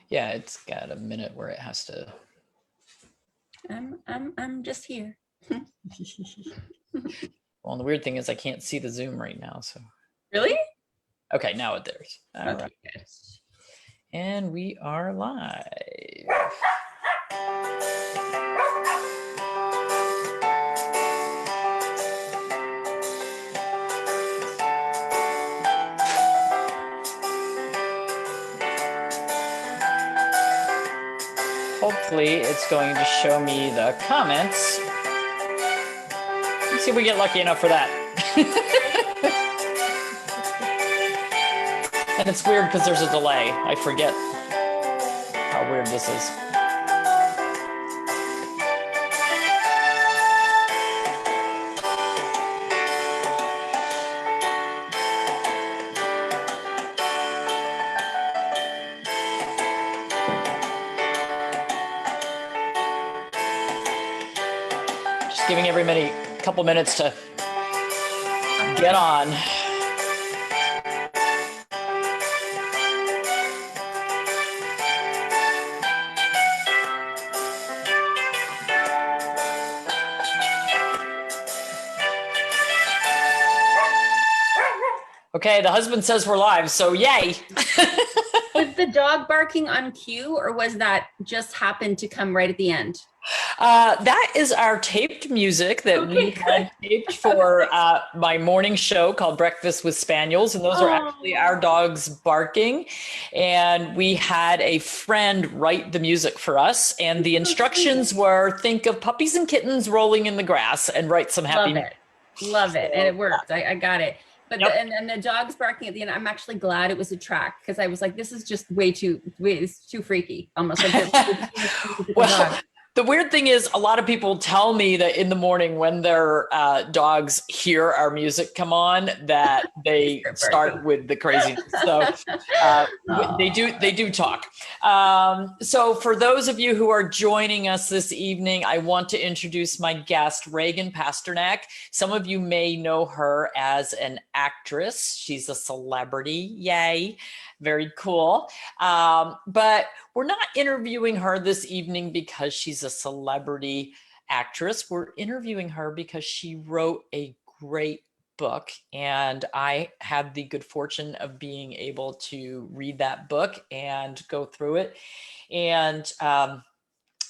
Yeah, it's got a minute where it has to. I'm just here. Well, the weird thing is I can't see the Zoom right now, so. Really? Okay, now it there's. All Okay, right. good. And we are live. Hopefully it's going to show me the comments. Let's see if we get lucky enough for that. And it's weird because there's a delay. I forget how weird this is. Just giving everybody a couple minutes to get on. Okay, the husband says we're live, so yay. Was the dog barking on cue, or was that just happened to come right at the end? That is our taped music that we had taped for my morning show called Breakfast with Spaniels. And those are actually our dogs barking. And we had a friend write the music for us. And the instructions were think of puppies and kittens rolling in the grass and write some happy music. Love it. And it worked. I got it. But and the dogs barking at the end, I'm actually glad it was a track, because I was like, this is just it's too freaky, almost like well, the weird thing is a lot of people tell me that in the morning when their dogs hear our music come on, that they start with the craziness. So they do talk. So for those of you who are joining us this evening, I want to introduce my guest, Reagan Pasternak. Some of you may know her as an actress. She's a celebrity, yay. Very cool. But we're not interviewing her this evening because she's a celebrity actress. We're interviewing her because she wrote a great book, and I had the good fortune of being able to read that book and go through it. And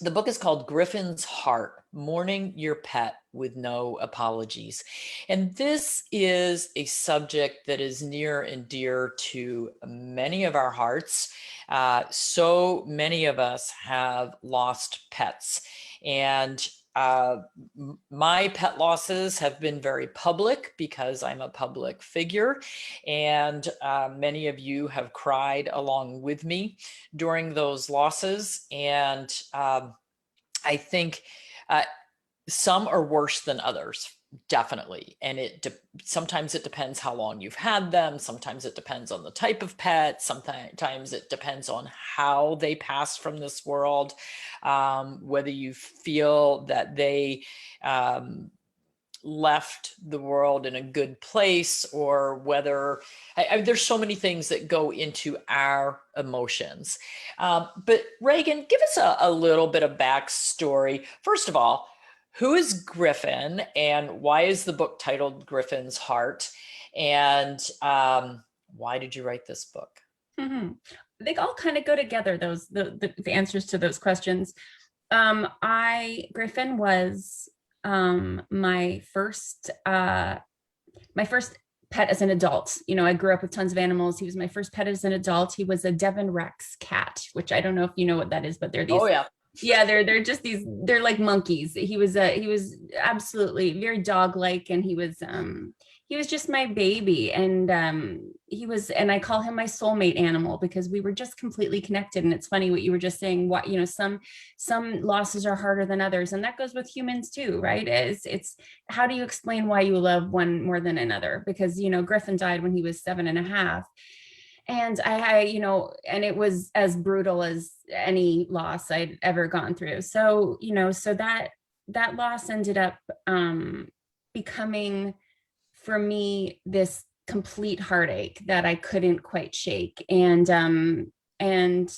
the book is called Griffin's Heart, Mourning Your Pet with No Apologies. And this is a subject that is near and dear to many of our hearts. So many of us have lost pets. And my pet losses have been very public because I'm a public figure. And many of you have cried along with me during those losses. And I think some are worse than others, definitely. And sometimes it depends how long you've had them. Sometimes it depends on the type of pet. Sometimes it depends on how they pass from this world, whether you feel that they left the world in a good place, or whether there's so many things that go into our emotions. But Reagan, give us a little bit of backstory. First of all, who is Griffin, and why is the book titled Griffin's Heart? And why did you write this book? Mm-hmm. They all kind of go together, the answers to those questions. Griffin was my first pet as an adult. You know, I grew up with tons of animals. He was my first pet as an adult. He was a Devon Rex cat, which I don't know if you know what that is, but they're these. Oh yeah, they're just these. They're like monkeys. He was absolutely very dog-like, and he was just my baby, and I call him my soulmate animal, because we were just completely connected. And it's funny what you were just saying, what, you know, some losses are harder than others, and that goes with humans too, right? It's how do you explain why you love one more than another? Because, you know, Griffin died when he was 7.5. And and it was as brutal as any loss I'd ever gone through. So, you know, so that loss ended up becoming, for me, this complete heartache that I couldn't quite shake. And And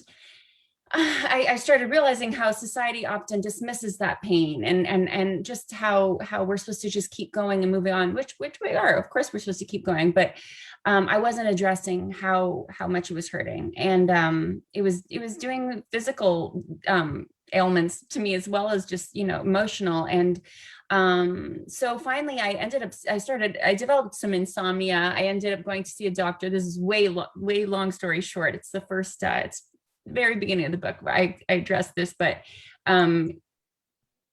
I started realizing how society often dismisses that pain, and just how we're supposed to just keep going and moving on, which we are. Of course, we're supposed to keep going, but I wasn't addressing how much it was hurting, and it was doing physical ailments to me as well as just emotional. And so finally I developed some insomnia. I ended up going to see a doctor. This is way long story short. It's the first it's very beginning of the book where I addressed this, but and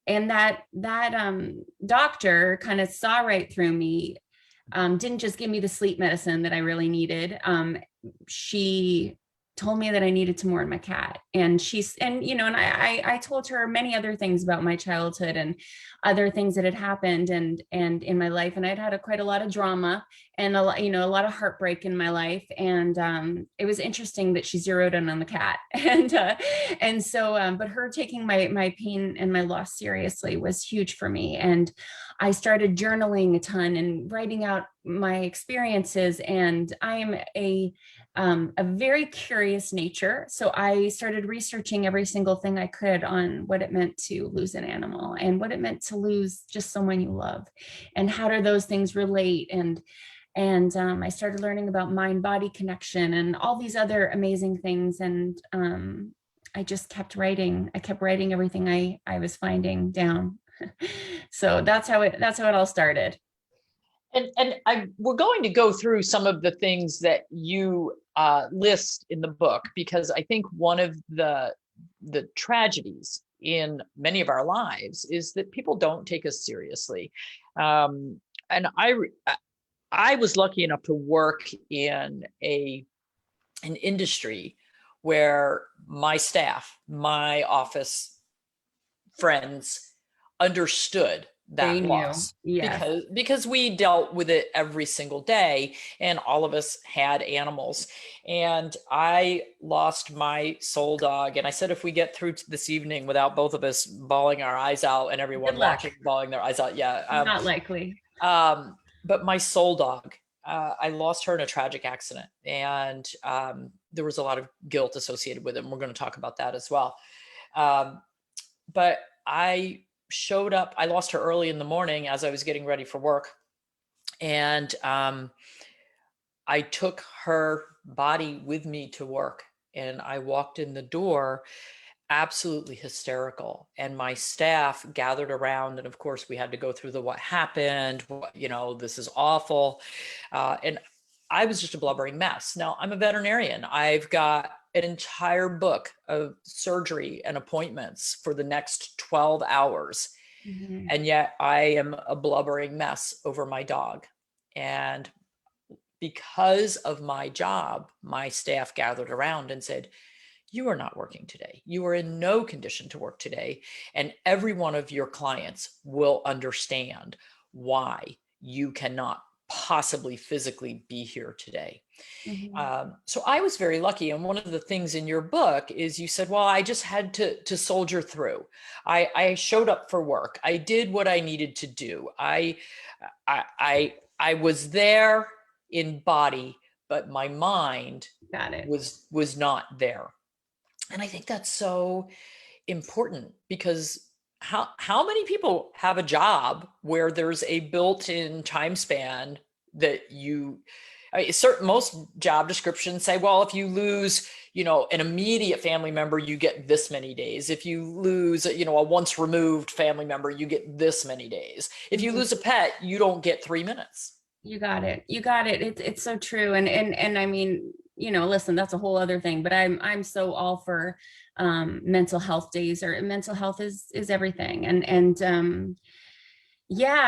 that doctor kind of saw right through me. Didn't just give me the sleep medicine that I really needed. She told me that I needed to mourn my cat. And I told her many other things about my childhood and other things that had happened and in my life. And I'd had quite a lot of drama and a lot of heartbreak in my life. And it was interesting that she zeroed in on the cat. And so, but her taking my pain and my loss seriously was huge for me. And I started journaling a ton and writing out my experiences. And I am a very curious nature. So I started researching every single thing I could on what it meant to lose an animal and what it meant to lose just someone you love, and how do those things relate. And I started learning about mind-body connection and all these other amazing things. And I just kept writing. I kept writing everything I was finding down. So that's how it all started. And we're going to go through some of the things that you list in the book, because I think one of the tragedies in many of our lives is that people don't take us seriously. And I was lucky enough to work in an industry where my staff, my office friends understood that loss. Yes. because we dealt with it every single day, and all of us had animals. And I lost my soul dog, and I said, if we get through to this evening without both of us bawling our eyes out and everyone watching bawling their eyes out, not likely. But my soul dog, I lost her in a tragic accident, and there was a lot of guilt associated with it, and we're going to talk about that as well. But I showed up. I lost her early in the morning as I was getting ready for work. And I took her body with me to work, and I walked in the door absolutely hysterical. And my staff gathered around. And of course we had to go through what happened, this is awful. And I was just a blubbering mess. Now, I'm a veterinarian. I've got an entire book of surgery and appointments for the next 12 hours. Mm-hmm. And yet I am a blubbering mess over my dog. And because of my job, my staff gathered around and said, you are not working today. You are in no condition to work today. And every one of your clients will understand why you cannot possibly physically be here today. Mm-hmm. So I was very lucky. And one of the things in your book is you said, well, I just had to soldier through. I showed up for work. I did what I needed to do. I was there in body, but my mind was not there. And I think that's so important, because how many people have a job where there's a built-in time span that most job descriptions say, well, if you lose, an immediate family member, you get this many days. If you lose, a once removed family member, you get this many days. If you lose a pet, you don't get 3 minutes. You got it. It's so true. And I mean, listen, that's a whole other thing, but I'm so all for mental health days, or mental health is everything. And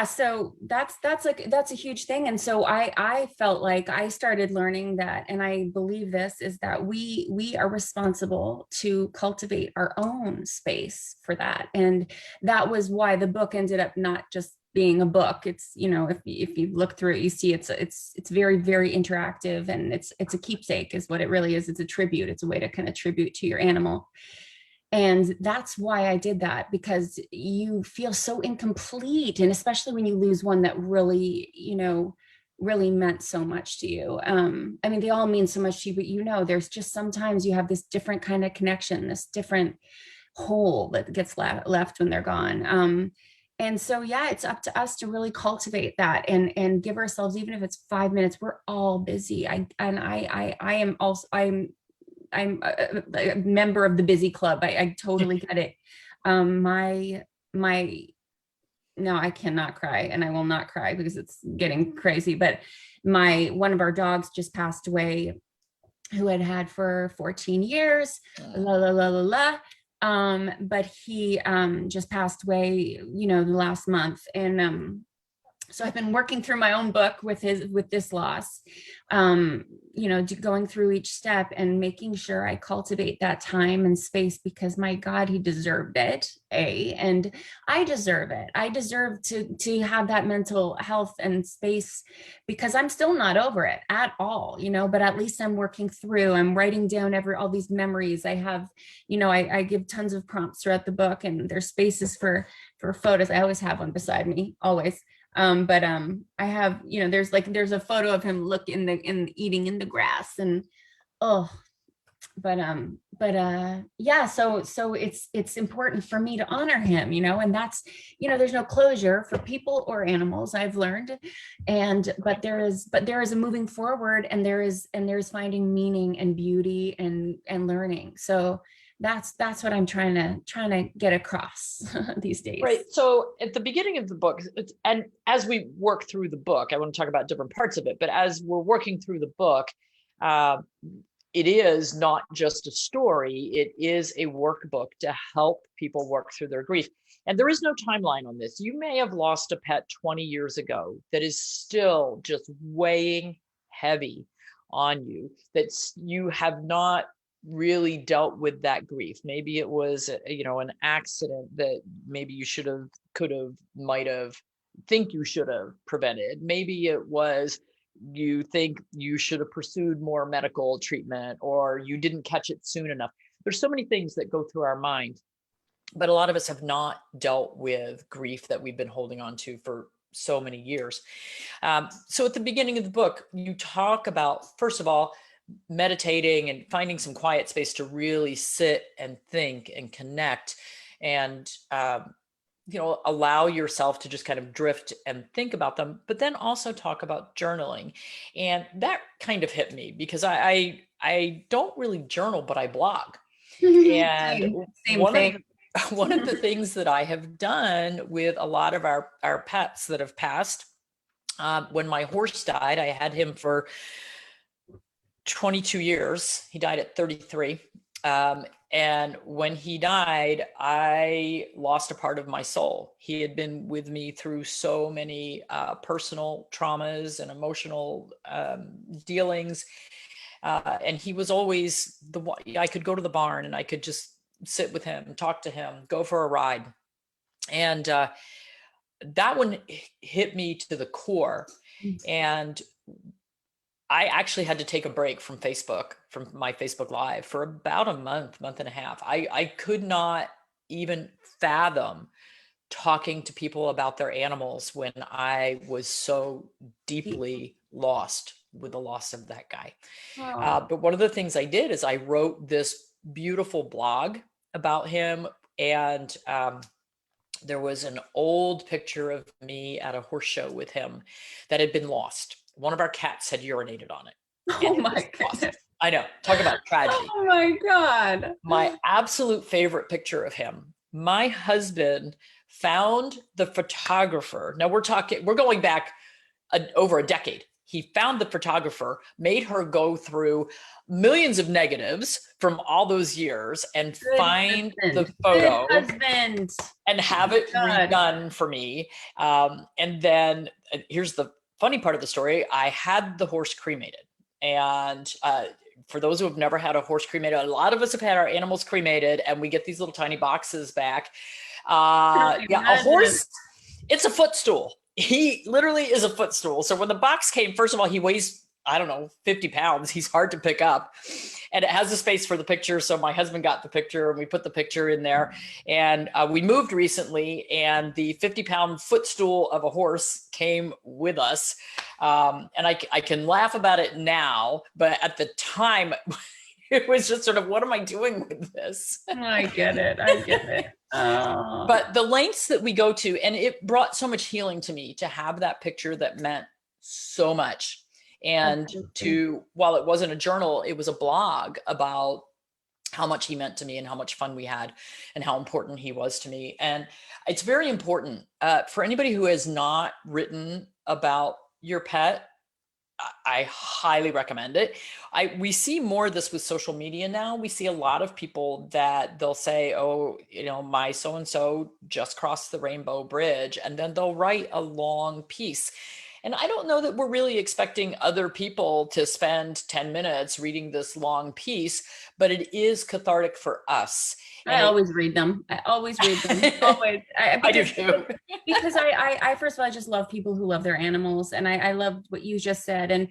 so that's a huge thing. And so I felt like I started learning that, and I believe this is that we are responsible to cultivate our own space for that. And that was why the book ended up not just being a book. It's, if you look through it, you see it's very, very interactive, and it's a keepsake is what it really is. It's a tribute. It's a way to kind of tribute to your animal. And that's why I did that, because you feel so incomplete. And especially when you lose one that really, really meant so much to you. I mean, they all mean so much to you, but you know, there's just sometimes you have this different kind of connection, this different hole that gets left when they're gone. And so, yeah, it's up to us to really cultivate that and give ourselves, even if it's 5 minutes. We're all busy. I am also, I'm a member of the busy club. I totally get it. My no, I cannot cry, and I will not cry because it's getting crazy. But one of our dogs just passed away, who had for 14 years. La la la la la. But he just passed away, the last month, and so I've been working through my own book with this loss, going through each step and making sure I cultivate that time and space, because my God, he deserved it. And I deserve it. I deserve to have that mental health and space, because I'm still not over it at all, but at least I'm working through, I'm writing down all these memories I have. I give tons of prompts throughout the book, and there's spaces for photos. I always have one beside me, always. I have, there's a photo of him eating in the grass, and yeah, so it's important for me to honor him, and that's, there's no closure for people or animals, I've learned. But there is a moving forward, and there's finding meaning and beauty and learning. So that's what I'm trying to get across these days. Right. So at the beginning of the book, and as we work through the book, I want to talk about different parts of it, but as we're working through the book, it is not just a story, it is a workbook to help people work through their grief. And there is no timeline on this. You may have lost a pet 20 years ago that is still just weighing heavy on you, that you have not really dealt with that grief. Maybe it was, an accident that maybe you should have, could have, might have, think you should have prevented. Maybe it was, you think you should have pursued more medical treatment, or you didn't catch it soon enough. There's so many things that go through our mind, but a lot of us have not dealt with grief that we've been holding on to for so many years. So at the beginning of the book, you talk about, first of all, meditating and finding some quiet space to really sit and think and connect, and allow yourself to just kind of drift and think about them, but then also talk about journaling. And that kind of hit me, because I don't really journal, but I blog. And one of the things that I have done with a lot of our pets that have passed, when my horse died, I had him for 22 years. He died at 33. And when he died, I lost a part of my soul. He had been with me through so many personal traumas and emotional dealings. And he was always I could go to the barn and I could just sit with him, talk to him, go for a ride. And that one hit me to the core. And I actually had to take a break from my Facebook Live for about a month and a half. I could not even fathom talking to people about their animals when I was so deeply lost with the loss of that guy. But one of the things I did is I wrote this beautiful blog about him. And there was an old picture of me at a horse show with him that had been lost. One of our cats had urinated on it. Oh my God. I know. Talk about tragedy. Oh my God. My absolute favorite picture of him. My husband found the photographer. Now we're going back over a decade. He found the photographer, made her go through millions of negatives from all those years and find the photo and have it redone for me. And then here's the funny part of the story. I had the horse cremated. And for those who have never had a horse cremated, a lot of us have had our animals cremated, and we get these little tiny boxes back. A horse, it's a footstool. He literally is a footstool. So when the box came, first of all, he weighs I don't know, 50 pounds. He's hard to pick up. And it has a space for the picture. So my husband got the picture and we put the picture in there. And we moved recently, and the 50-pound footstool of a horse came with us. And I can laugh about it now, but at the time, it was just sort of, what am I doing with this? I get it. But the lengths that we go to, and it brought so much healing to me to have that picture that meant so much. And while it wasn't a journal, it was a blog about how much he meant to me and how much fun we had and how important he was to me. And it's very important for anybody who has not written about your pet. I highly recommend it. We see more of this with social media now. We see a lot of people that they'll say, oh, my so-and-so just crossed the Rainbow Bridge, and then they'll write a long piece. And I don't know that we're really expecting other people to spend 10 minutes reading this long piece, but it is cathartic for us. I always read them. Always. I do too. Because I first of all, I just love people who love their animals. And I loved what you just said. And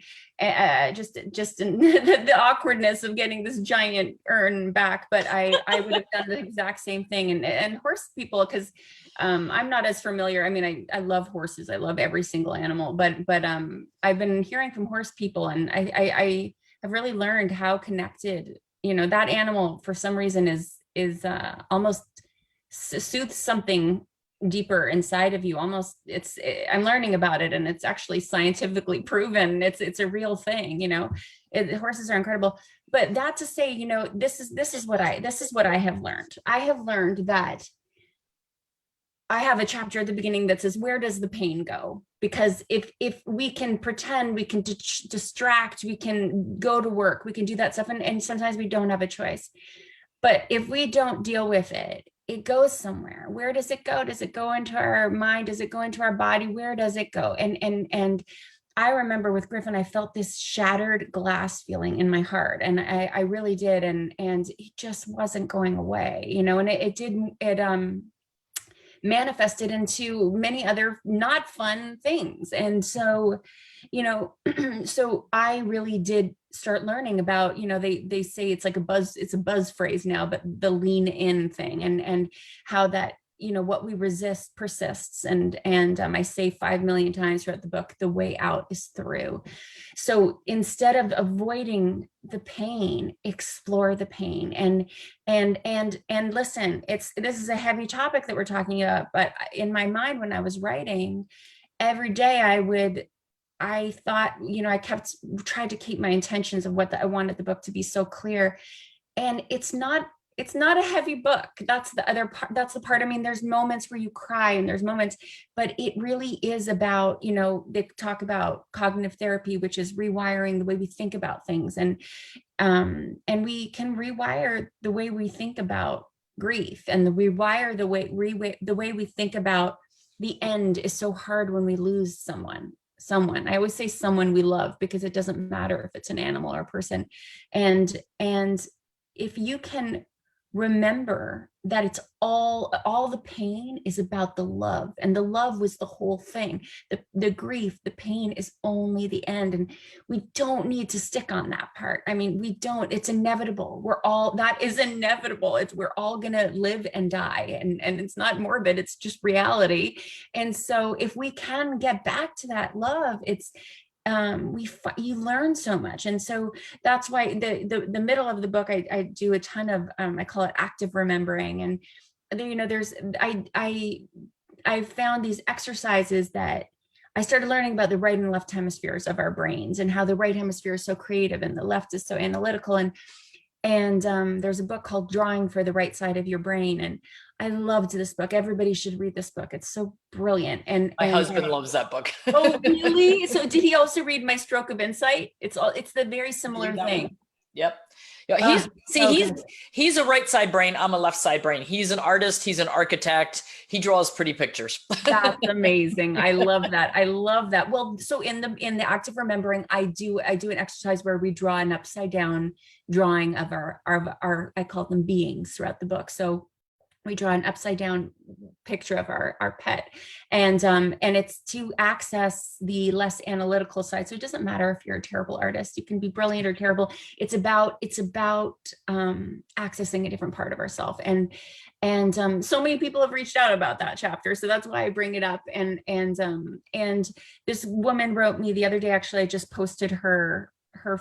just in the awkwardness of getting this giant urn back. But I would have done the exact same thing. And horse people, because I'm not as familiar. I mean, I love horses. I love every single animal. But I've been hearing from horse people, and I have really learned how connected, that animal for some reason is almost soothes something deeper inside of you. Almost, I'm learning about it, and it's actually scientifically proven. It's a real thing. Horses are incredible. But that to say, this is what I have learned. I have learned that I have a chapter at the beginning that says, where does the pain go? Because if we can pretend, we can distract, we can go to work, we can do that stuff, and sometimes we don't have a choice. But if we don't deal with it, it goes somewhere. Where does it go? Does it go into our mind? Does it go into our body? Where does it go? And I remember with Griffin, I felt this shattered glass feeling in my heart, and I really did, and it just wasn't going away, and it manifested into many other not fun things. And so, so I really did start learning about, they say it's like it's a buzz phrase now, but the lean in thing, and how that, what we resist persists. And I say 5 million times throughout the book, the way out is through. So instead of avoiding the pain, explore the pain, and listen, this is a heavy topic that we're talking about, but in my mind, when I was writing every day, I thought, I tried to keep my intentions of what I wanted the book to be so clear. And it's not a heavy book. That's the other part. That's the part. I mean, there's moments where you cry, and there's moments, but it really is about, they talk about cognitive therapy, which is rewiring the way we think about things. And we can rewire the way we think about grief, and rewire the way we think about the end is so hard when we lose someone. I always say someone we love, because it doesn't matter if it's an animal or a person. And if you can remember that it's all the pain is about the love, and the love was the whole thing. The grief, the pain is only the end, and we don't need to stick on that part. I mean, we don't. It's inevitable. That is inevitable. We're all gonna live and die, and it's not morbid. It's just reality. And so if we can get back to that love, you learn so much. And so that's why the middle of the book, I do a ton of I call it active remembering. And I found these exercises that I started learning about the right and left hemispheres of our brains, and how the right hemisphere is so creative and the left is so analytical. And there's a book called Drawing for the Right Side of Your Brain. And I loved this book. Everybody should read this book. It's so brilliant. And my husband loves that book. Oh, really? So did he also read My Stroke of Insight? It's the very similar thing. Yep. Yeah, he's a right side brain. I'm a left side brain. He's an artist. He's an architect. He draws pretty pictures. That's amazing. I love that. Well, so in the active remembering, I do an exercise where we draw an upside down drawing of our I call them beings throughout the book. So we draw an upside down picture of our pet, and it's to access the less analytical side. So it doesn't matter if you're a terrible artist, you can be brilliant or terrible. It's about accessing a different part of ourselves. And so many people have reached out about that chapter, so that's why I bring it up. And this woman wrote me the other day, actually. I just posted her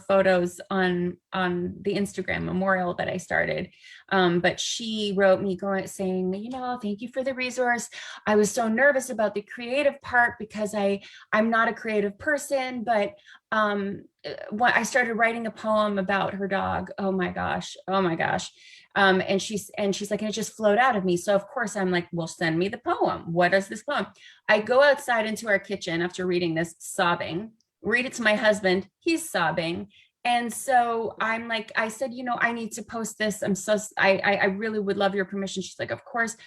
photos on the Instagram memorial that I started. But she wrote me saying, you know, thank you for the resource. I was so nervous about the creative part because I'm not a creative person, but when I started writing a poem about her dog, oh my gosh. And she's like, and it just flowed out of me. So of course I'm like, well, send me the poem. What is this poem? I go outside into our kitchen after reading this, sobbing, read it to my husband, he's sobbing. And so I'm like, I said, you know, I need to post this. I really would love your permission. She's like, of course.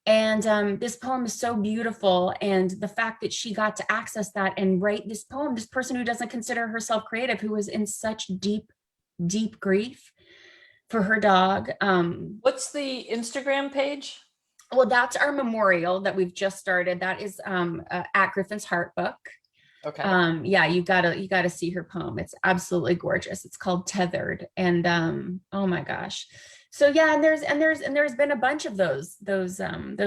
And this poem is so beautiful. And the fact that she got to access that and write this poem, this person who doesn't consider herself creative, who was in such deep, deep grief for her dog. What's the Instagram page? Well, that's our memorial that we've just started. That is at Griffins Heart Book. Okay. Yeah, you gotta see her poem. It's absolutely gorgeous. It's called Tethered. And oh my gosh. So yeah, and there's been a bunch of those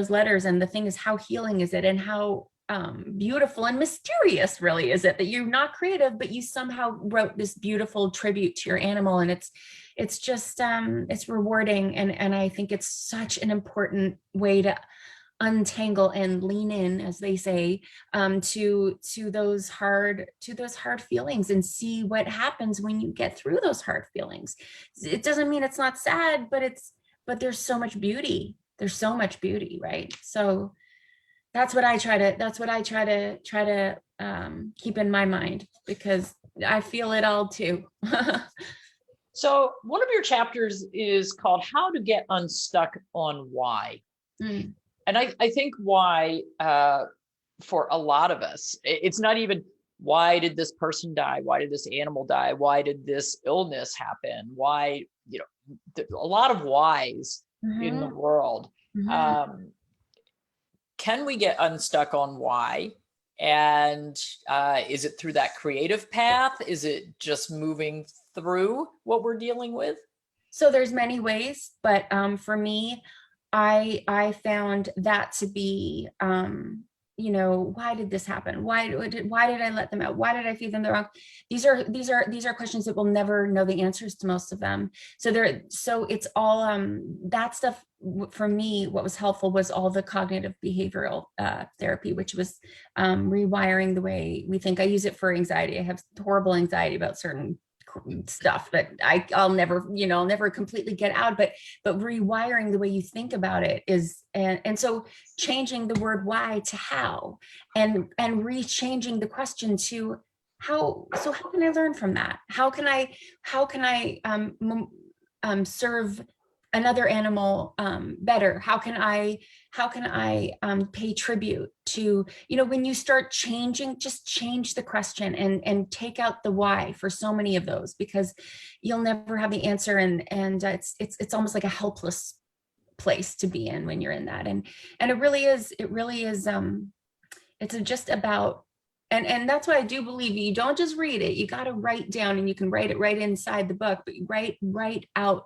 letters. And the thing is, how healing is it, and how beautiful and mysterious really is it that you're not creative, but you somehow wrote this beautiful tribute to your animal. And it's just it's rewarding. And I think it's such an important way to untangle and lean in, as they say, to those hard feelings, and see what happens when you get through those hard feelings. It doesn't mean it's not sad, but there's so much beauty. There's so much beauty, right? So that's what I try to keep in my mind, because I feel it all too. So one of your chapters is called How to Get Unstuck on Why. Mm. And I think why, for a lot of us, it's not even why did this person die? Why did this animal die? Why did this illness happen? Why, you know, a lot of whys in the world. Can we get unstuck on why? And is it through that creative path? Is it just moving through what we're dealing with? So there's many ways, but for me, I found that to be, you know, why did this happen? Why did I let them out? Why did I feed them the wrong? These are questions that we'll never know the answers to, most of them. So it's all that stuff. For me, what was helpful was all the cognitive behavioral therapy, which was rewiring the way we think. I use it for anxiety. I have horrible anxiety about certain stuff that I'll never completely get out, but rewiring the way you think about it is, and so changing the word why to how, and re-changing the question to how. So how can I learn from that? How can I serve another animal better? How can I pay tribute to, you know, when you start changing, just change the question and take out the why for so many of those, because you'll never have the answer. And it's almost like a helpless place to be in when you're in that. And it really is it's just about, and that's why I do believe you don't just read it, you got to write down, and you can write it right inside the book, but you write out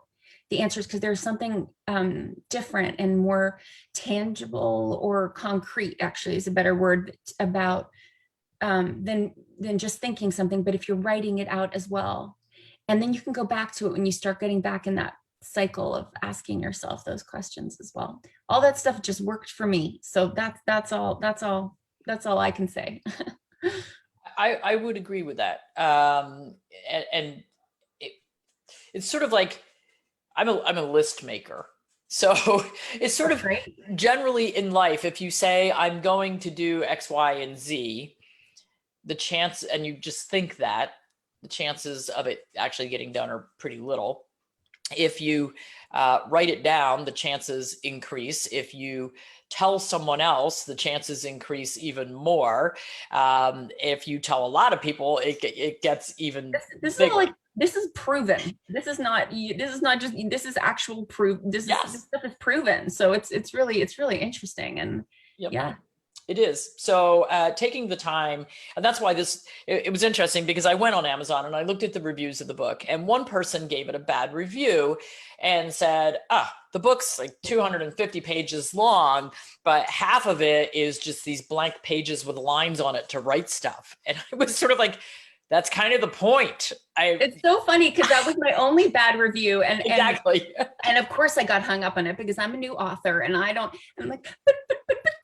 the answers, because there's something different and more tangible, or concrete actually is a better word, about than just thinking something. But if you're writing it out as well, and then you can go back to it when you start getting back in that cycle of asking yourself those questions as well. All that stuff just worked for me. So that's all I can say. I would agree with that. And it's sort of like, I'm a list maker. So it's sort of generally in life, if you say I'm going to do X, Y, and Z, the chance, and you just think that, the chances of it actually getting done are pretty little. If you write it down, the chances increase. If you tell someone else, the chances increase even more. If you tell a lot of people, it gets even this bigger. this is proven. This is not just, this is actual proof. This stuff is proven. So it's really interesting. And yeah. It is. So taking the time, and that's why it was interesting, because I went on Amazon and I looked at the reviews of the book, and one person gave it a bad review and said, the book's like 250 pages long, but half of it is just these blank pages with lines on it to write stuff. And I was sort of like, that's kind of the point. It's so funny because that was my only bad review. And exactly. And of course I got hung up on it because I'm a new author and I'm like, but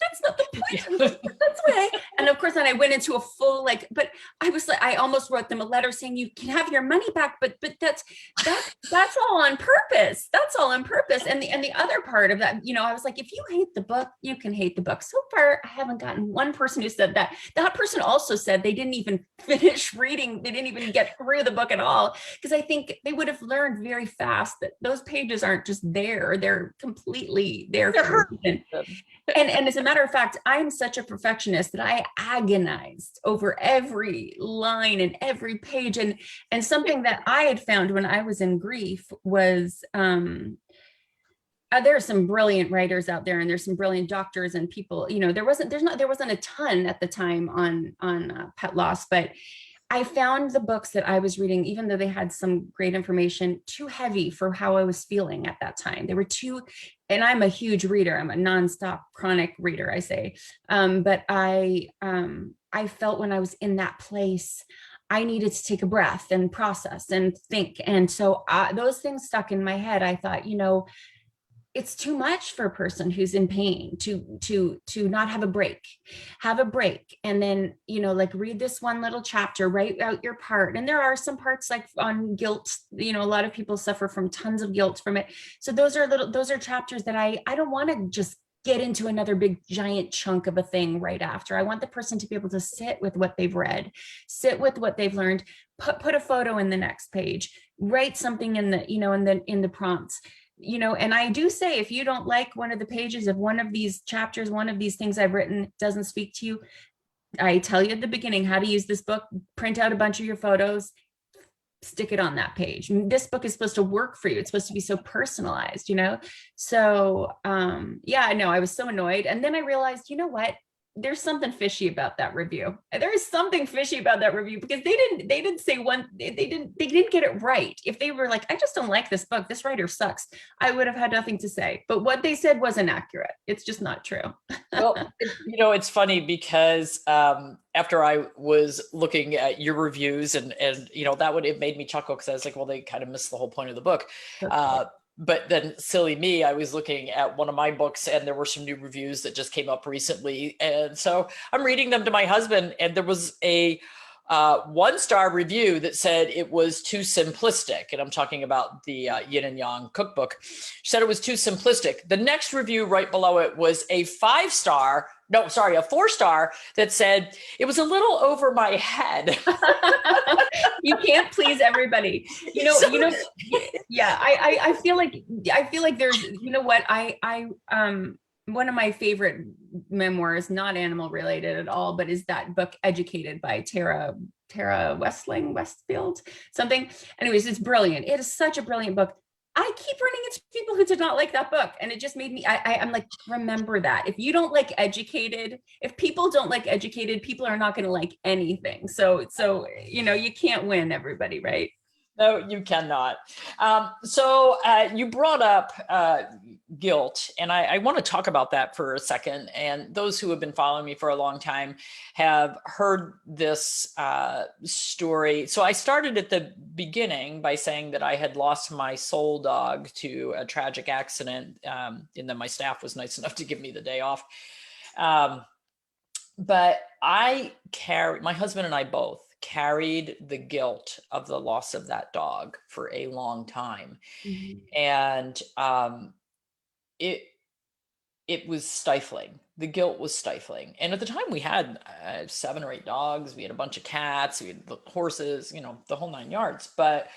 that's not the point. That's why. And of course, then I went into a full, but I was like, I almost wrote them a letter saying you can have your money back, but that's all on purpose. That's all on purpose. And the other part of that, I was like, if you hate the book, you can hate the book. So far, I haven't gotten one person who said that. That person also said they didn't even finish reading. They didn't even get through the book at all. Because I think they would have learned very fast that those pages aren't just there. They're completely there for a reason. And as a matter of fact, I'm such a perfectionist that I agonized over every line and every page. And something that I had found when I was in grief was there are some brilliant writers out there, and there's some brilliant doctors and people. There wasn't a ton at the time on pet loss, but I found the books that I was reading, even though they had some great information, too heavy for how I was feeling at that time. They were too, and I'm a huge reader. I'm a nonstop chronic reader, I say. But I felt when I was in that place, I needed to take a breath and process and think. And so those things stuck in my head. I thought, it's too much for a person who's in pain to not have a break and then read this one little chapter, write out your part. And there are some parts like on guilt, a lot of people suffer from tons of guilt from it. So those are chapters that I don't want to just get into another big giant chunk of a thing right after. I want the person to be able to sit with what they've read, sit with what they've learned, put a photo in the next page, write something in the prompts. And I do say, if you don't like one of the pages of one of these chapters, one of these things I've written doesn't speak to you, I tell you at the beginning how to use this book, print out a bunch of your photos, stick it on that page. This book is supposed to work for you. It's supposed to be so personalized, So I was so annoyed. And then I realized, what? There's something fishy about that review. There is something fishy about that review because they didn't say they didn't get it right. If they were like, I just don't like this book, this writer sucks, I would have had nothing to say. But what they said wasn't accurate. It's just not true. Well, it's funny because after I was looking at your reviews and it made me chuckle because I was like, well, they kind of missed the whole point of the book. But then silly me, I was looking at one of my books and there were some new reviews that just came up recently. And so I'm reading them to my husband, and there was a 1-star review that said it was too simplistic. And I'm talking about the Yin and Yang cookbook. She said it was too simplistic. The next review right below it was a 4-star that said it was a little over my head. You can't please everybody. Yeah, I feel like there's, what one of my favorite memoirs, not animal related at all, but is that book Educated by Tara Westfield something. Anyways, it's brilliant. It is such a brilliant book. I keep running into people who did not like that book. And it just made me, I'm like, remember that. If you don't like Educated, if people don't like Educated, people are not going to like anything. So, you can't win everybody, right? No, you cannot. So you brought up guilt, and I want to talk about that for a second. And those who have been following me for a long time have heard this story. So I started at the beginning by saying that I had lost my soul dog to a tragic accident, and then my staff was nice enough to give me the day off. But my husband and I both carried the guilt of the loss of that dog for a long time. Mm-hmm. And it was stifling. The guilt was stifling. And at the time we had 7 or 8 dogs. We had a bunch of cats. We had horses, the whole 9 yards. But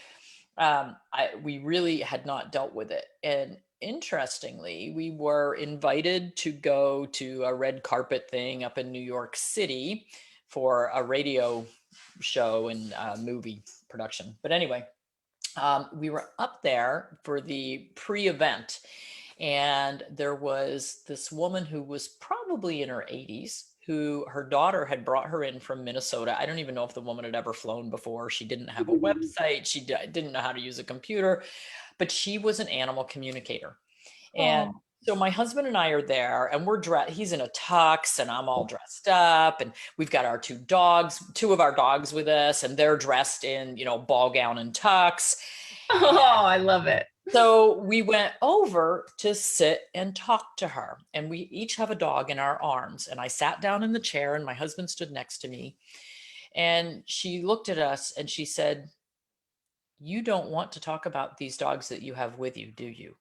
we really had not dealt with it. And interestingly, we were invited to go to a red carpet thing up in New York City for a radio show and movie production. But anyway, we were up there for the pre-event, and there was this woman who was probably in her 80s, who her daughter had brought her in from Minnesota. I don't even know if the woman had ever flown before. She didn't have a website. She didn't know how to use a computer, but she was an animal communicator. And so my husband and I are there, and we're dressed. He's in a tux and I'm all dressed up, and we've got our two of our dogs with us, and they're dressed in, ball gown and tux. Oh, I love it. So we went over to sit and talk to her, and we each have a dog in our arms. And I sat down in the chair, and my husband stood next to me, and she looked at us and she said, "You don't want to talk about these dogs that you have with you, do you?"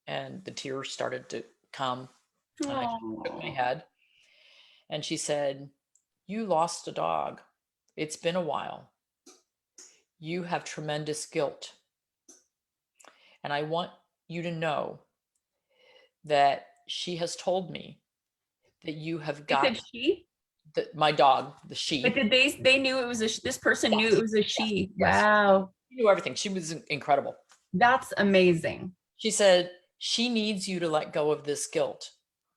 And the tears started to come, and I shook my head. And she said, "You lost a dog. It's been a while. You have tremendous guilt. And I want you to know that she has told me that you have got my dog, the she." But did they knew it was this person knew it was a she. Yes. Wow. She knew everything. She was incredible. That's amazing. She said, "She needs you to let go of this guilt.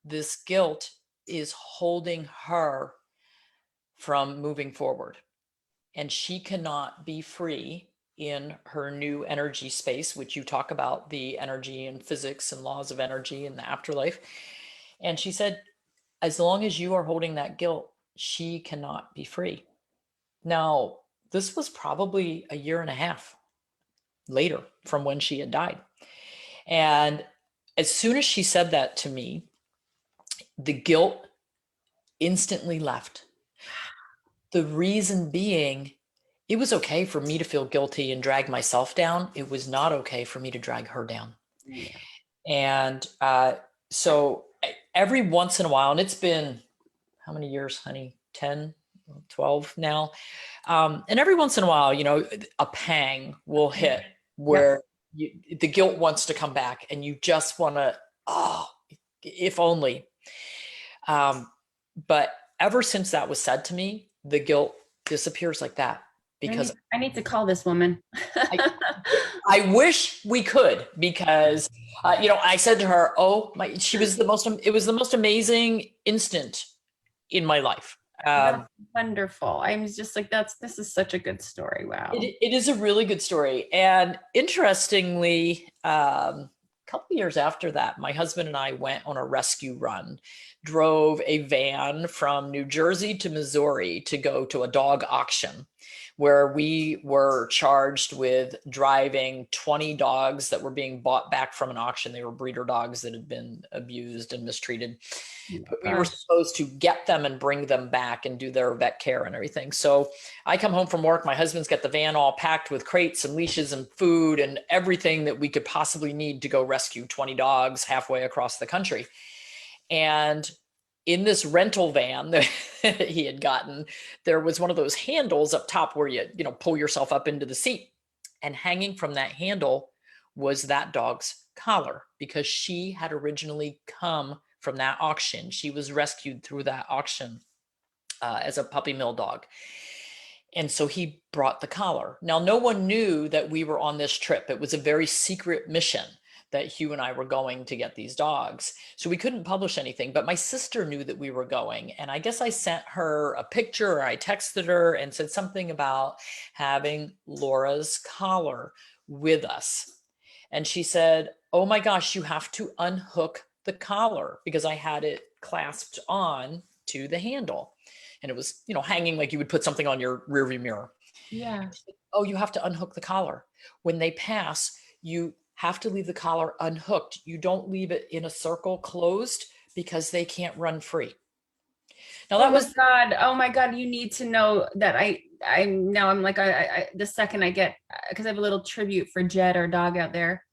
This guilt is holding her from moving forward. And she cannot be free in her new energy space," which you talk about, the energy and physics and laws of energy and the afterlife. And she said, "As long as you are holding that guilt, she cannot be free." Now, this was probably a year and a half later from when she had died. And as soon as she said that to me, the guilt instantly left. The reason being, it was okay for me to feel guilty and drag myself down. It was not okay for me to drag her down. Yeah. And so every once in a while, and it's been how many years, honey? 10, 12 now. And every once in a while, a pang will hit where the guilt wants to come back, and you just want to, if only. But ever since that was said to me, the guilt disappears like that. Because I need to call this woman. I wish we could, because I said to her, it was the most amazing instant in my life. That's wonderful. I'm just like, this is such a good story. Wow. It is a really good story. And interestingly, a couple of years after that, my husband and I went on a rescue run, drove a van from New Jersey to Missouri to go to a dog auction, where we were charged with driving 20 dogs that were being bought back from an auction. They were breeder dogs that had been abused and mistreated. But we were supposed to get them and bring them back and do their vet care and everything. So I come home from work. My husband's got the van all packed with crates and leashes and food and everything that we could possibly need to go rescue 20 dogs halfway across the country. And in this rental van that he had gotten, there was one of those handles up top where you pull yourself up into the seat. And hanging from that handle was that dog's collar, because she had originally come from that auction. She was rescued through that auction as a puppy mill dog. And so he brought the collar. Now, no one knew that we were on this trip. It was a very secret mission that Hugh and I were going to get these dogs. So we couldn't publish anything, but my sister knew that we were going. And I guess I sent her a picture, or I texted her and said something about having Laura's collar with us. And she said, "Oh my gosh, you have to unhook the collar," because I had it clasped on to the handle. And it was, hanging like you would put something on your rearview mirror. Yeah. Said, "Oh, you have to unhook the collar. When they pass, you have to leave the collar unhooked. You don't leave it in a circle closed, because they can't run free." Now that was God. Oh my God. You need to know that I'm like, the second I get, because I have a little tribute for Jed, our dog out there.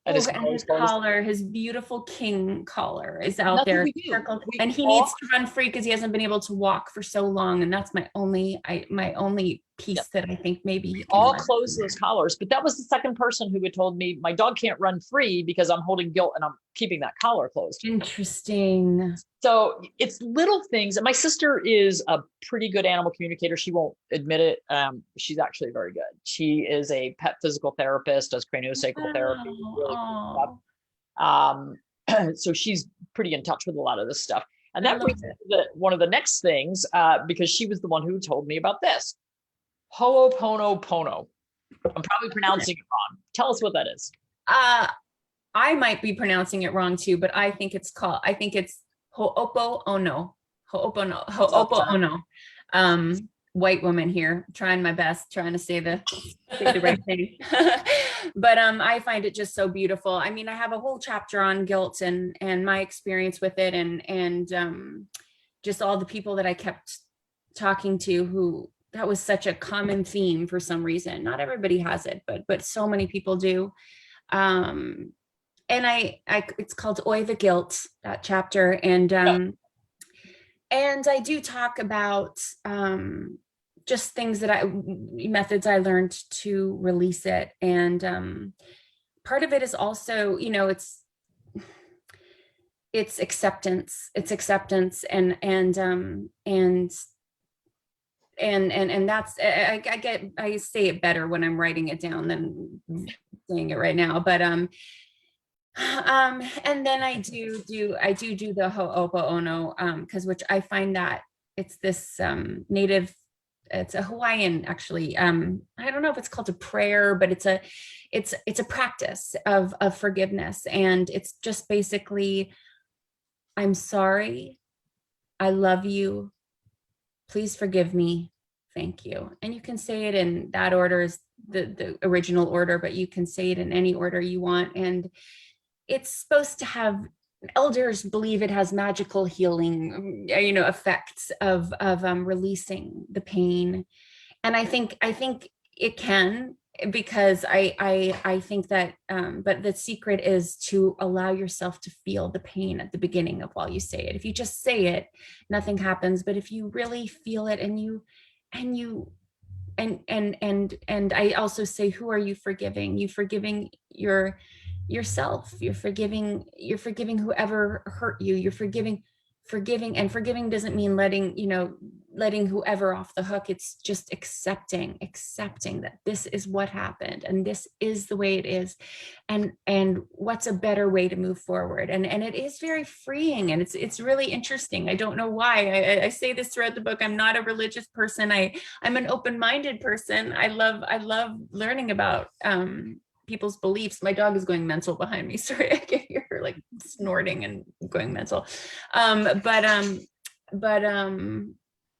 And his collar, his beautiful king collar is out there circled, and he needs to run free because he hasn't been able to walk for so long. And that's my only piece that I think maybe all closeless collars. But that was the second person who had told me my dog can't run free because I'm holding guilt and I'm keeping that collar closed. Interesting. So it's little things. And my sister is a pretty good animal communicator. She won't admit it. She's actually very good. She is a pet physical therapist, does craniosacral therapy. Really cool stuff. So she's pretty in touch with a lot of this stuff. And that brings me to one of the next things, because she was the one who told me about this. Ho'oponopono. I'm probably pronouncing it wrong. Tell us what that is. I might be pronouncing it wrong too, but I think it's Ho'opono. Ho'opono. White woman here, trying my best, trying to say the right thing. But I find it just so beautiful. I mean, I have a whole chapter on guilt and my experience with it, and just all the people that I kept talking to who that was such a common theme for some reason. Not everybody has it, but so many people do. And it's called Oy the Guilt, that chapter, and I do talk about just things that methods I learned to release it. And part of it is also, it's acceptance. It's acceptance, and that's, I say it better when I'm writing it down than saying it right now. But and then I do the Ho'opono, because which I find that it's this native, it's a Hawaiian, actually. I don't know if it's called a prayer, but it's a practice of forgiveness. And it's just basically, I'm sorry, I love you, please forgive me, thank you. And you can say it in that order, is the original order, but you can say it in any order you want. And it's supposed to have, elders believe it has magical healing, effects of releasing the pain. And I think it can, because I think that, but the secret is to allow yourself to feel the pain at the beginning of while you say it. If you just say it, nothing happens. But if you really feel it, and I also say, who are you forgiving? You forgiving yourself. You're forgiving whoever hurt you. You're forgiving, and forgiving doesn't mean letting whoever off the hook. It's just accepting that this is what happened and this is the way it is, and what's a better way to move forward. And it is very freeing, and it's really interesting. I don't know why I say this throughout the book. I'm not a religious person. I'm an open-minded person. I love learning about people's beliefs. My dog is going mental behind me. Sorry, I can hear her like snorting and going mental.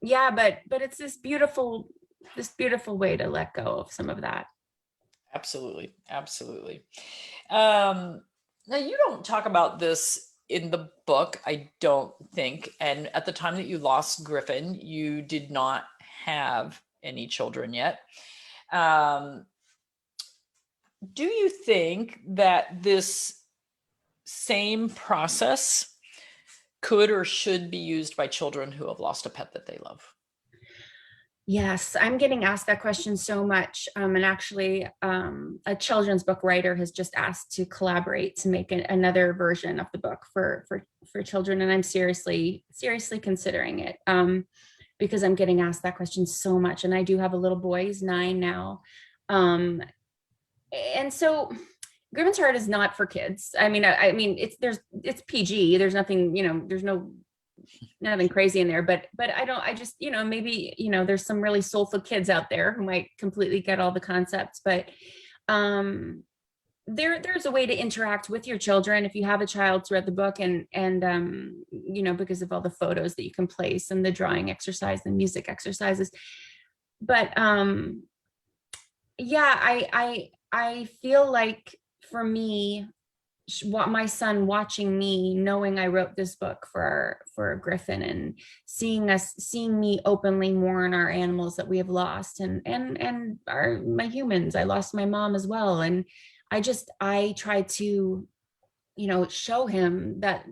Yeah, but it's this beautiful way to let go of some of that. Absolutely. Now, you don't talk about this in the book, I don't think. And at the time that you lost Griffin, you did not have any children yet. Do you think that this same process could or should be used by children who have lost a pet that they love? Yes, I'm getting asked that question so much. And actually, a children's book writer has just asked to collaborate to make another version of the book for children. And I'm seriously considering it, because I'm getting asked that question so much. And I do have a little boy, he's 9 now. And so Griffin's Heart is not for kids. I mean, it's PG. There's nothing, there's nothing crazy in there, but maybe, there's some really soulful kids out there who might completely get all the concepts, but there's a way to interact with your children if you have a child throughout the book, and because of all the photos that you can place and the drawing exercise, the music exercises. But I feel like, for me, my son watching me, knowing I wrote this book for Griffin, and seeing me openly mourn our animals that we have lost, and my humans. I lost my mom as well, and I try to show him that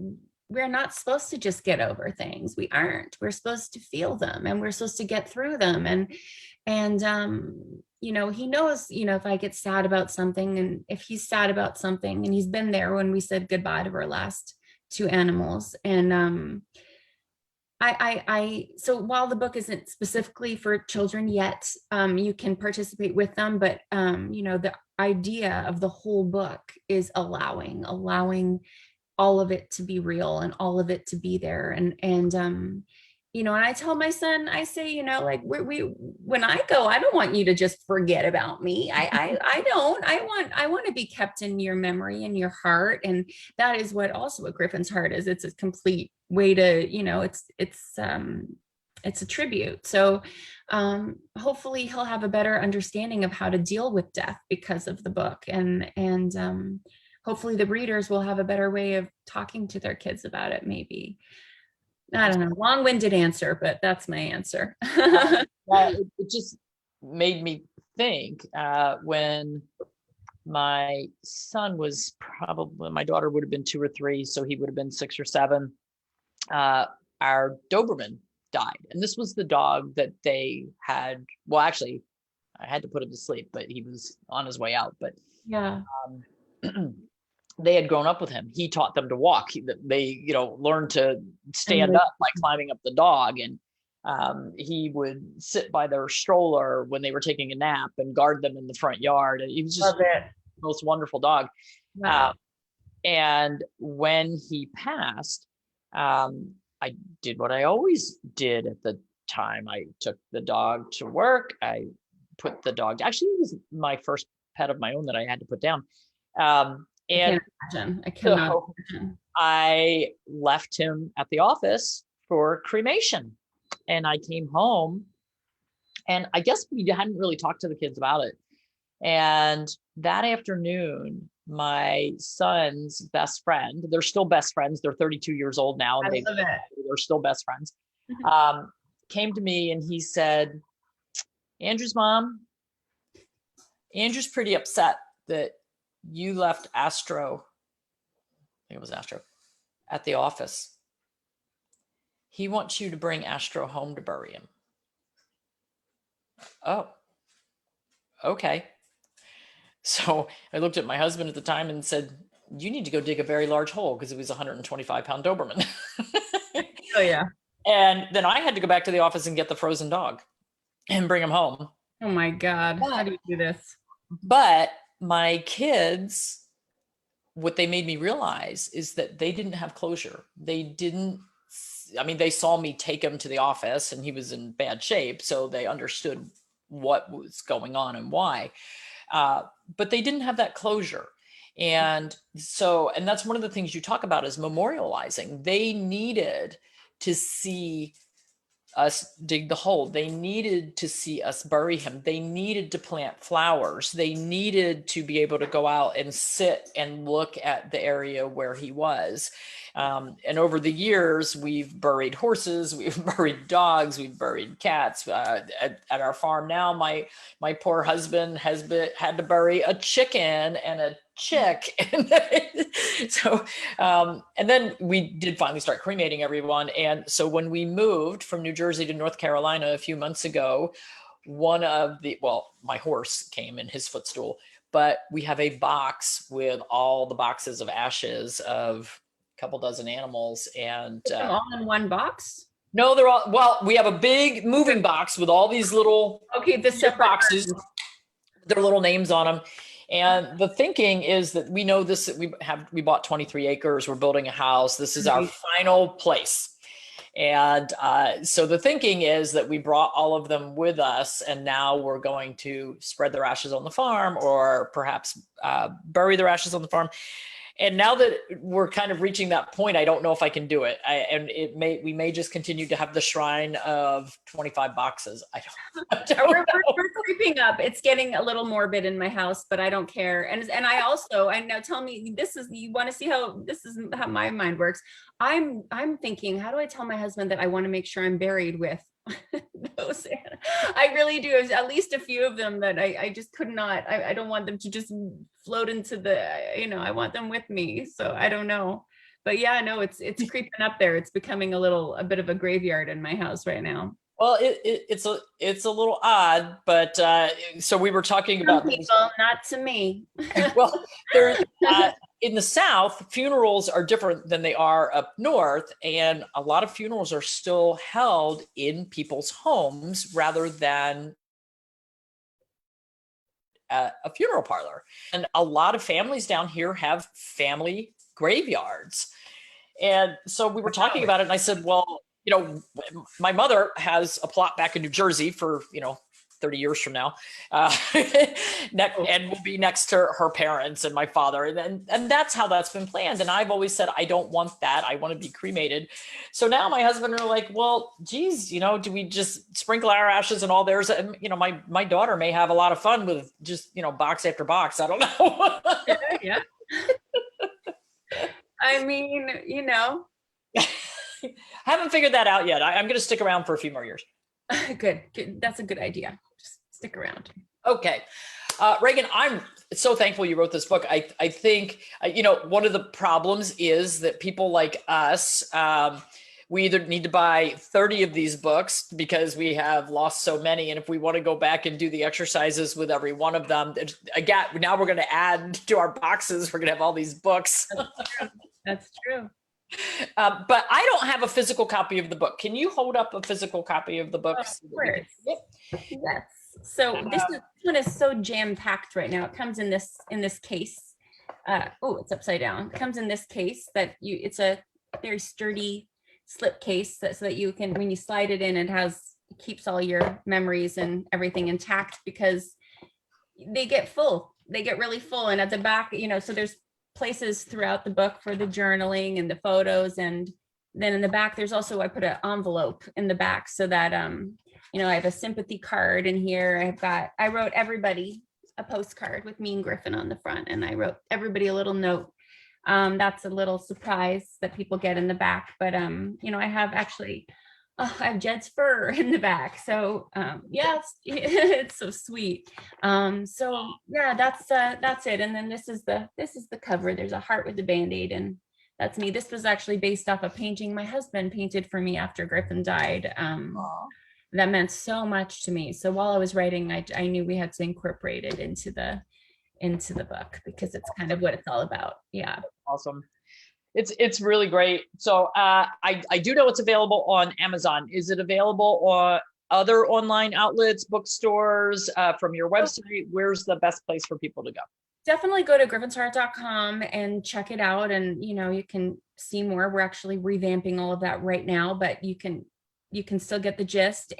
we're not supposed to just get over things. We aren't. We're supposed to feel them, and we're supposed to get through them. And you know, he knows, you know, if I get sad about something, and if he's sad about something, and he's been there when we said goodbye to our last two animals. And so while the book isn't specifically for children yet, you can participate with them, but you know, the idea of the whole book is allowing all of it to be real and all of it to be there. And you know, and I tell my son, I say, you know, like when I go, I don't want you to just forget about me. I don't. I want to be kept in your memory and your heart. And that is what Griffin's Heart is. It's a complete way to, you know, it's a tribute. So hopefully he'll have a better understanding of how to deal with death because of the book. And hopefully the readers will have a better way of talking to their kids about it, maybe. I don't know, long-winded answer, but that's my answer. It just made me think when my son was probably, my daughter would have been 2 or 3, so he would have been 6 or 7. Our Doberman died. And this was the dog that they had. Well, actually, I had to put him to sleep, but he was on his way out. But yeah. They had grown up with him. He taught them to walk. They, you know, learned to stand up by climbing up the dog. And he would sit by their stroller when they were taking a nap and guard them in the front yard. He was just the most wonderful dog. Wow. And when he passed, I did what I always did at the time. I took the dog to work. I put the dog, actually, it was my first pet of my own that I had to put down. And I cannot imagine. I left him at the office for cremation, and I came home, and I guess we hadn't really talked to the kids about it. And that afternoon, my son's best friend, they're still best friends. They're 32 years old now, and they're still best friends, came to me and he said, Andrew's pretty upset that you left Astro, I think it was Astro, at the office. He wants you to bring Astro home to bury him. Oh, okay. So I looked at my husband at the time and said, you need to go dig a very large hole, because it was a 125-pound Doberman. Oh, yeah. And then I had to go back to the office and get the frozen dog and bring him home. Oh my God. How do you do this? But my kids, what they made me realize is that they didn't have closure. They saw me take him to the office and he was in bad shape. So they understood what was going on and why. But they didn't have that closure. And that's one of the things you talk about is memorializing. They needed to see us dig the hole. They needed to see us bury him. They needed to plant flowers. They needed to be able to go out and sit and look at the area where he was. And over the years, we've buried horses, we've buried dogs, we've buried cats. At our farm now, my poor husband had to bury a chicken and a chick. So, and then we did finally start cremating everyone. And so when we moved from New Jersey to North Carolina a few months ago, my horse came in his footstool, but we have a box with all the boxes of ashes of a couple dozen animals. And all in one box? No, they're all, well, we have a big moving box with all these little the separate boxes, their little names on them. And the thinking is that we know this, we bought 23 acres. We're building a house. This is our final place. And so the thinking is that we brought all of them with us, and now we're going to spread their ashes on the farm, or perhaps bury their ashes on the farm. And now that we're kind of reaching that point, I don't know if I can do it. We may just continue to have the shrine of 25 boxes. I don't we're creeping up. It's getting a little morbid in my house, but I don't care. And now tell me, you want to see how this is how my mind works. I'm thinking, how do I tell my husband that I want to make sure I'm buried with those? I really do. At least a few of them that I just could not. I don't want them to just float into the, I want them with me. So I don't know. But yeah, no, it's creeping up there. It's becoming a bit of a graveyard in my house right now. Well, it's a little odd, but so we were talking Some about people, not to me. well, there's in the South, funerals are different than they are up north, and a lot of funerals are still held in people's homes rather than a funeral parlor. And a lot of families down here have family graveyards. And so we were talking about it, and I said, well, my mother has a plot back in New Jersey for, 30 years from now, and will be next to her parents and my father. And that's how that's been planned. And I've always said, I don't want that. I want to be cremated. So now my husband are like, well, geez, do we just sprinkle our ashes and all theirs? And, my daughter may have a lot of fun with just, box after box. I don't know. Yeah. I mean, haven't figured that out yet. I'm going to stick around for a few more years. Good. That's a good idea. Just stick around. Okay. Reagan, I'm so thankful you wrote this book. I think, one of the problems is that people like us, we either need to buy 30 of these books because we have lost so many. And if we want to go back and do the exercises with every one of them, again, now we're going to add to our boxes. We're going to have all these books. That's true. But I don't have a physical copy of the book. Can you hold up a physical copy of the book? Of course. Yes. So this one is so jam-packed right now. It comes in this case. It's upside down. It comes in this case it's a very sturdy slip case so that you can, when you slide it in, it keeps all your memories and everything intact, because they get full. They get really full. And at the back, so there's places throughout the book for the journaling and the photos, and then in the back there's also, I put an envelope in the back so that I have a sympathy card in here. I wrote everybody a postcard with me and Griffin on the front, and I wrote everybody a little note. That's a little surprise that people get in the back, but I have actually I have Jed's fur in the back. So it's so sweet. So yeah, that's it. And then this is the cover. There's a heart with the Band-Aid, and that's me. This was actually based off a painting my husband painted for me after Griffin died. That meant so much to me. So while I was writing, I knew we had to incorporate it into the book, because it's kind of what it's all about. Yeah. Awesome. It's really great. So I do know it's available on Amazon. Is it available on other online outlets, bookstores, from your website? Where's the best place for people to go? Definitely go to griffinsheart.com and check it out. And, you can see more. We're actually revamping all of that right now, but you can still get the gist.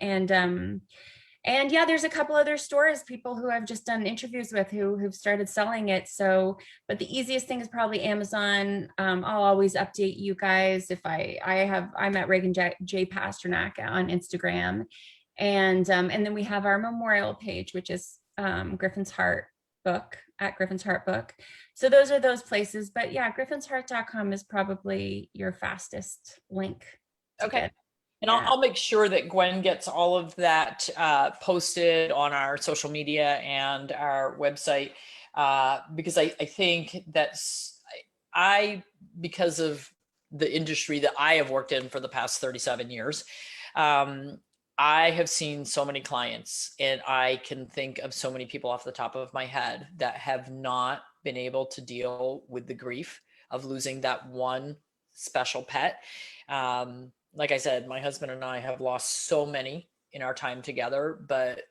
And yeah, there's a couple other stores, people who I've just done interviews with who've started selling it. So, but the easiest thing is probably Amazon. I'll always update you guys if I'm at Reagan J Pasternak on Instagram. And then we have our memorial page, which is Griffin's Heart Book, at Griffin's Heart Book. So those are those places. But yeah, griffinsheart.com is probably your fastest link. Okay. And I'll make sure that Gwen gets all of that posted on our social media and our website, because I think because of the industry that I have worked in for the past 37 years, I have seen so many clients, and I can think of so many people off the top of my head that have not been able to deal with the grief of losing that one special pet. Like I said, my husband and I have lost so many in our time together, but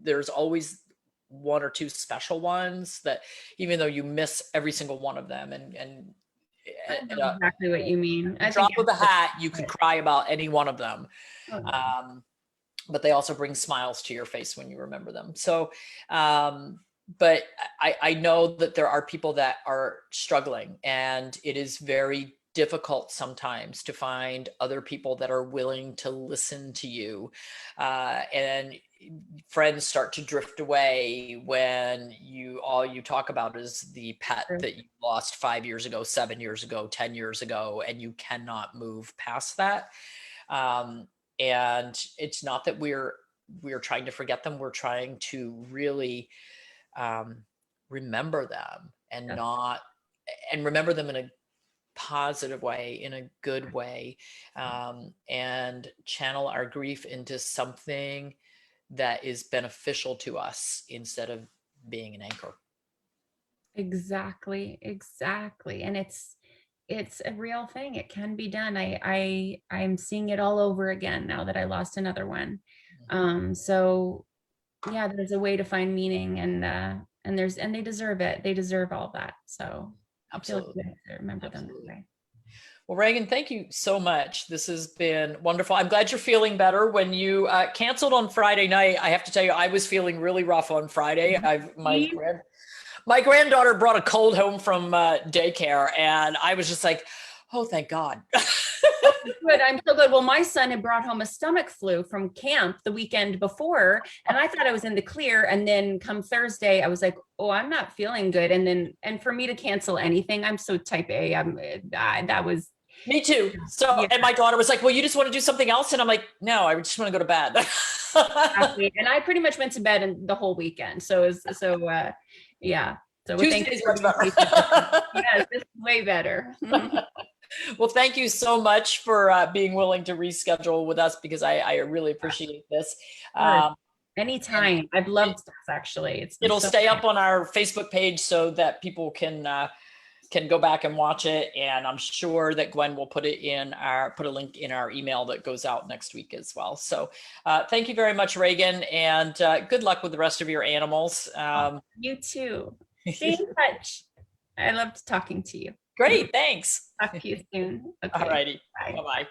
there's always one or two special ones that, even though you miss every single one of them, and I know exactly what you mean. Drop of a hat, you could cry about any one of them. But they also bring smiles to your face when you remember them. So, but I know that there are people that are struggling, and it is very difficult sometimes to find other people that are willing to listen to you, and friends start to drift away when all you talk about is the pet that you lost 5 years ago, 7 years ago, 10 years ago, and you cannot move past that. And it's not that we're trying to forget them. We're trying to really remember them, and remember them in a positive way, in a good way, and channel our grief into something that is beneficial to us instead of being an anchor. Exactly. And it's a real thing. It can be done. I'm seeing it all over again now that I lost another one. So yeah, there's a way to find meaning, and they deserve it. They deserve all that. So absolutely, I feel good to remember them that way. Well, Reagan, thank you so much. This has been wonderful. I'm glad you're feeling better. When you canceled on Friday night, I have to tell you, I was feeling really rough on Friday. My granddaughter brought a cold home from daycare, and I was just like, oh, thank God. Good. I'm so good. Well, my son had brought home a stomach flu from camp the weekend before, and I thought I was in the clear. And then come Thursday, I was like, oh, I'm not feeling good. And for me to cancel anything, I'm so type A. That was. Me too. So, yeah. And my daughter was like, well, you just want to do something else? And I'm like, no, I just want to go to bed. Exactly. And I pretty much went to bed the whole weekend. Yeah. So Tuesday's much better. Yes, this is way better. Well, thank you so much for being willing to reschedule with us, because I really appreciate this. Anytime. I've loved this, actually. It'll stay up on our Facebook page so that people can go back and watch it. And I'm sure that Gwen will put a link in our email that goes out next week as well. So thank you very much, Reagan, and good luck with the rest of your animals. You too. Stay in touch. I loved talking to you. Great. Thanks. Talk to you soon. Okay. All righty. Bye-bye.